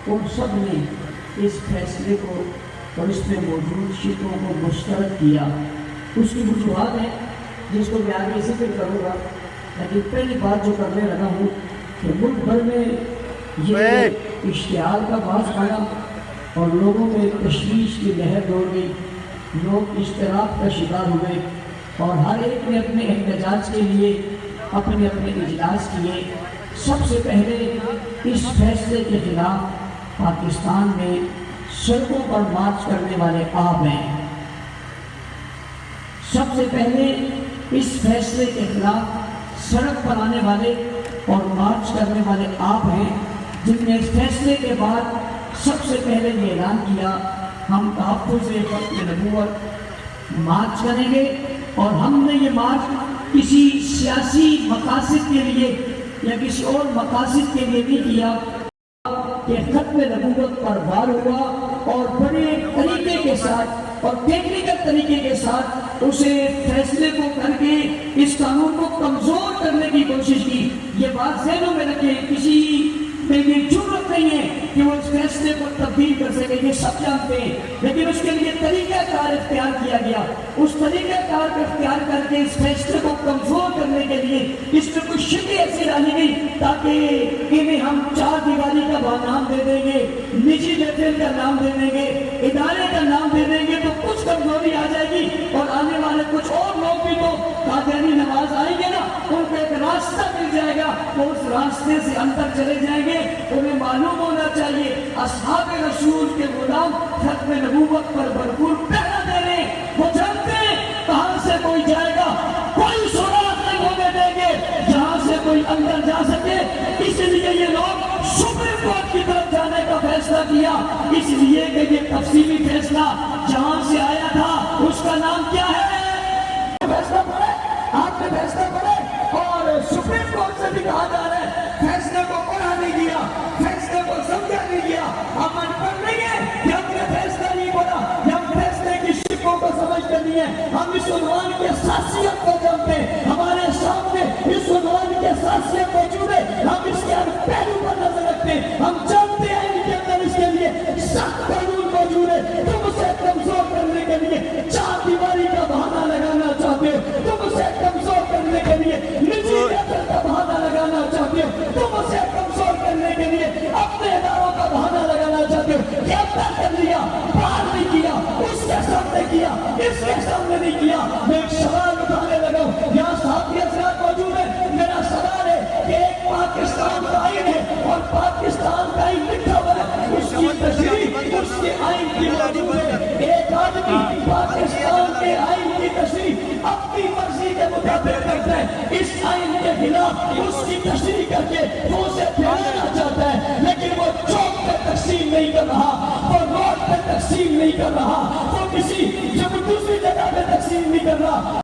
उन सब ने इस फैसले को और इसमें मौजूद शिकों को मुस्तरद किया। उसकी वजूहत है जिसको मैं आगे जिक्र करूँगा, लेकिन पहली बात जो करने लगा हूँ कि मुल्क भर में ये इश्तिहार का बाज़ आया और लोगों में तशवीश की लहर दौड़ गई, लोग इज़्तिराब का शिकार हुए और हर एक ने अपने एहतजाज के लिए अपने अपने इजलास किए। सबसे पहले इस फैसले के खिलाफ पाकिस्तान में सड़कों पर मार्च करने वाले आप हैं। सबसे पहले इस फैसले के खिलाफ सड़क पर आने वाले और मार्च करने वाले आप हैं, जिनने इस फैसले के बाद सबसे पहले ये ऐलान किया हम तहफ़्फ़ुज़ ख़त्म नबूवत मार्च करेंगे। और हमने ये मार्च किसी सियासी मकासद के लिए या किसी और मकासद के लिए नहीं किया कि ख़त्म नबूवत पर वार हुआ और बड़े तरीके के साथ और टेक्निकल तरीके के साथ उसे फैसले को करके इस कानून को कमज़ोर करने की कोशिश की। ये बात ज़हनों में रखें, किसी में ये जरूरत नहीं है कि वो इस फैसले को तब्दील कर सके, ये सब जानते हैं, लेकिन उसके लिए तरीक़ाकार इख्तियार किया गया। उस तरीक़ाकार को इख्तियार करके इस फैसले को कमज़ोर करने के लिए इसमें कुछ शिकें ऐसी डाली गई ताकि इन्हें हम चार दीवारी का नाम दे देंगे, निजी महफिल का नाम दे देंगे, इदारे का नाम दे देंगे तो कुछ कमजोरी आ जाएगी और आने वाले कुछ और लोग भी तो कादियानी नमाज आएंगे ना, उनको एक रास्ता मिल जाएगा, वो उस रास्ते से अंदर चले जाएंगे। उन्हें मालूम होना चाहिए अस्हाबे रसूल के गुलाम ख़त्म नबूवत पर भरपूर पहरा दे रहे हैं। वो जानते हैं कहां से कोई जाएगा, कोई सुराग नहीं होने देंगे जहां से कोई अंदर जा सके। इसलिए ये लोग सुप्रीम कोर्ट की तरफ जाने का फैसला किया, इसलिए कि ये तफसीली फैसला जहां से आया था उसका नाम क्या है, फैसला पड़े, आपने फैसला पड़े। और सुप्रीम कोर्ट से भी कहा जा रहा है फैसले को पढ़ा नहीं गया, फैसले को समझा नहीं गया। हम अनपढ़ नहीं है कि हमने फैसला नहीं पढ़ा, हम फैसले की शिकों को समझते नहीं है। हम इस उन्वान की हसासियत को जानते हैं, हमारे सामने इस उन्वान की हसासियत मौजूद है, हम इसके हर पहलू पर नजर रखते हैं। हम जानते हैं इनके अंदर इसके लिए सख्त कानून मौजूद है। तुम उसे कमजोर करने के लिए चार दीवारी का बहाना लगाना चाहते हो, तुम उसे कमजोर करने के लिए निजी महफिल का बहाना लगाना चाहते हो, तुम उसे कमजोर करने के लिए अपने इदारों का बहाना लगाना चाहते हो। गिरफ्तार कर लिया, बाहर नहीं किया, उसके सामने किया, इसके सामने नहीं किया। मैं एक सवाल उठाने लगा हूं, यहाँ साथी हजरात मौजूद है। मेरा सवाल है कि एक पाकिस्तान का आइन है और पाकिस्तान का आइन लिखा हुआ है, उसकी तशरीह उसके आइन की मौजूद है। एक आदमी पाकिस्तान के आइन की तशरीह अपनी मर्जी के मुताबिक करता है, इस आइन के खिलाफ उसकी तशरीह करके वो उसे फैलाना चाहता है, लेकिन वो चौक पे तकसीम नहीं कर रहा, वो रोड पे तकसीम नहीं कर रहा, वो किसी जब दूसरी जगह पे तकसीम नहीं कर रहा।